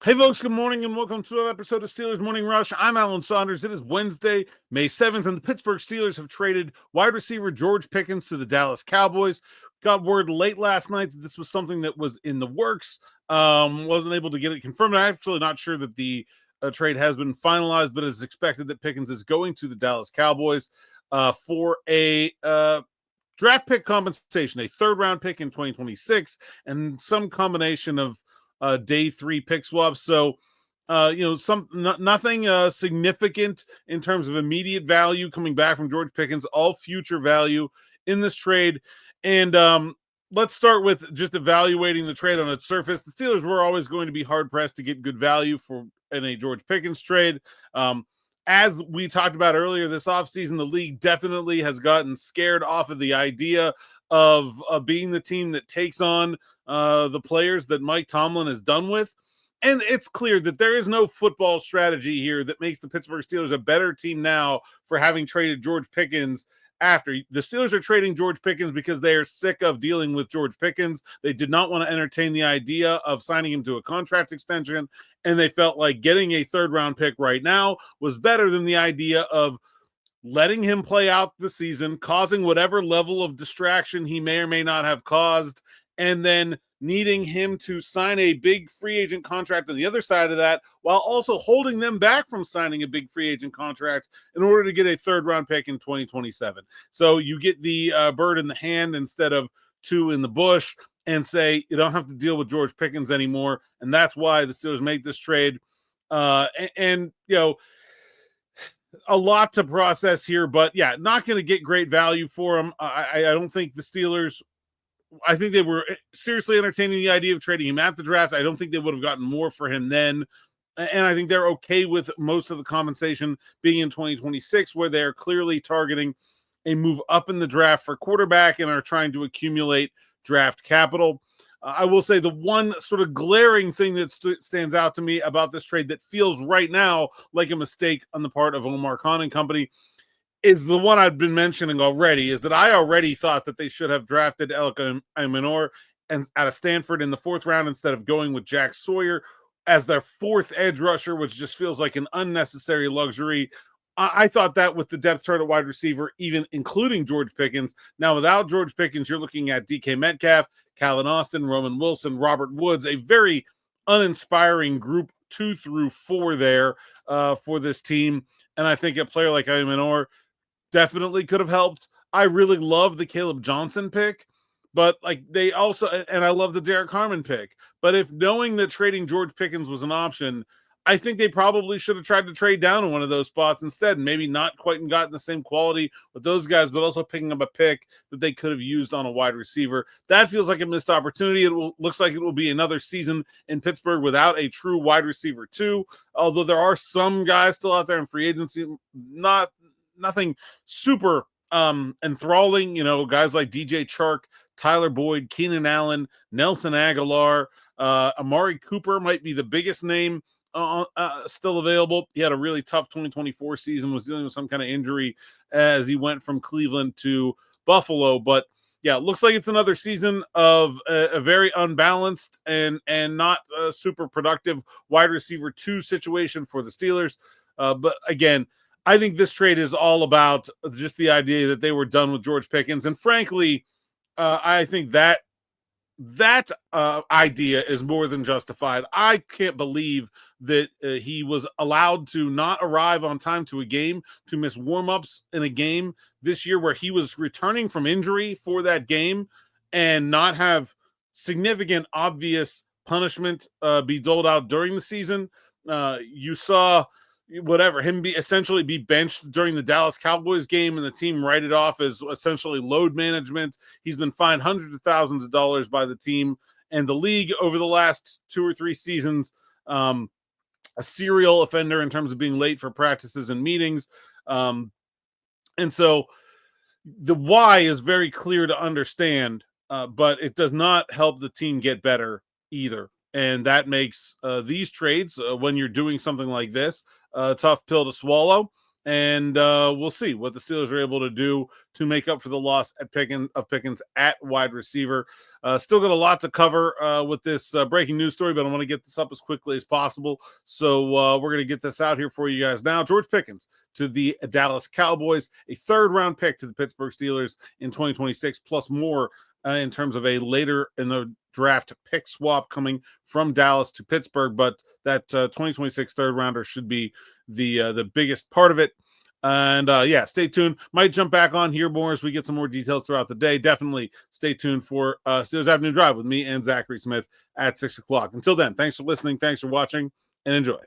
Hey, folks, good morning and welcome to another episode of Steelers Morning Rush. I'm Alan Saunders. It is Wednesday, May 7th, and the Pittsburgh Steelers have traded wide receiver George Pickens to the Dallas Cowboys. Got word late last night that this was something that was in the works. Wasn't able to get it confirmed. I'm actually not sure that the trade has been finalized, but it's expected that Pickens is going to the Dallas Cowboys for a draft pick compensation, a third-round pick in 2026, and some combination of day 3 pick swaps. So, nothing significant in terms of immediate value coming back from George Pickens, all future value in this trade. And let's start with just evaluating the trade on its surface. The Steelers were always going to be hard-pressed to get good value in a George Pickens trade. As we talked about earlier this offseason, the league definitely has gotten scared off of the idea of being the team that takes on the players that Mike Tomlin is done with. And it's clear that there is no football strategy here that makes the Pittsburgh Steelers a better team now for having traded George Pickens after. The Steelers are trading George Pickens because they are sick of dealing with George Pickens. They did not want to entertain the idea of signing him to a contract extension, and they felt like getting a third-round pick right now was better than the idea of letting him play out the season, causing whatever level of distraction he may or may not have caused, and then needing him to sign a big free agent contract on the other side of that, while also holding them back from signing a big free agent contract in order to get a third-round pick in 2027. So you get the bird in the hand instead of two in the bush, and say you don't have to deal with George Pickens anymore, and that's why the Steelers make this trade. And a lot to process here, but yeah, not going to get great value for him. I don't think the Steelers, I think they were seriously entertaining the idea of trading him at the draft. I don't think they would have gotten more for him then. And I think they're okay with most of the compensation being in 2026, where they're clearly targeting a move up in the draft for quarterback and are trying to accumulate draft capital. I will say the one sort of glaring thing that stands out to me about this trade that feels right now like a mistake on the part of Omar Khan and company is the one I've been mentioning already, is that I already thought that they should have drafted Elka Imanor and out of Stanford in the 4th round instead of going with Jack Sawyer as their 4th edge rusher, which just feels like an unnecessary luxury. I thought that with the depth chart at wide receiver, even including George Pickens. Now, without George Pickens, you're looking at DK Metcalf, Calvin Austin, Roman Wilson, Robert Woods, a very uninspiring group 2 through 4 there for this team. And I think a player like Imanor definitely could have helped. I really love the Caleb Johnson pick, but like they also, and I love the Derek Harmon pick. But if knowing that trading George Pickens was an option, I think they probably should have tried to trade down in one of those spots instead. Maybe not quite gotten the same quality with those guys, but also picking up a pick that they could have used on a wide receiver. That feels like a missed opportunity. Looks like it will be another season in Pittsburgh without a true wide receiver too. Although there are some guys still out there in free agency, nothing super enthralling. Guys like DJ Chark, Tyler Boyd, Keenan Allen, Nelson Aguilar, Amari Cooper might be the biggest name still available. He had a really tough 2024 season, was dealing with some kind of injury as he went from Cleveland to Buffalo. But yeah, it looks like it's another season of a very unbalanced and not a super productive wide receiver 2 situation for the Steelers. But again, I think this trade is all about just the idea that they were done with George Pickens. And frankly, I think that idea is more than justified. I can't believe that he was allowed to not arrive on time to a game, to miss warmups in a game this year where he was returning from injury for that game, and not have significant, obvious punishment be doled out during the season. You saw him essentially be benched during the Dallas Cowboys game, and the team write it off as essentially load management. He's been fined hundreds of thousands of dollars by the team and the league over the last 2 or 3 seasons. A serial offender in terms of being late for practices and meetings. And so the why is very clear to understand, but it does not help the team get better either. And that makes these trades, when you're doing something like this, a tough pill to swallow. And we'll see what the Steelers are able to do to make up for the loss at Pickens at wide receiver. Still got a lot to cover with this breaking news story, but I want to get this up as quickly as possible. So we're going to get this out here for you guys now. George Pickens to the Dallas Cowboys, a third-round pick to the Pittsburgh Steelers in 2026, plus more in terms of a later in the draft pick swap coming from Dallas to Pittsburgh. But that 2026 third-rounder should be the biggest part of it. And yeah, stay tuned. Might jump back on here more as we get some more details throughout the day. Definitely stay tuned for Steelers Afternoon Drive with me and Zachary Smith at 6 o'clock. Until then, thanks for listening, thanks for watching, and enjoy.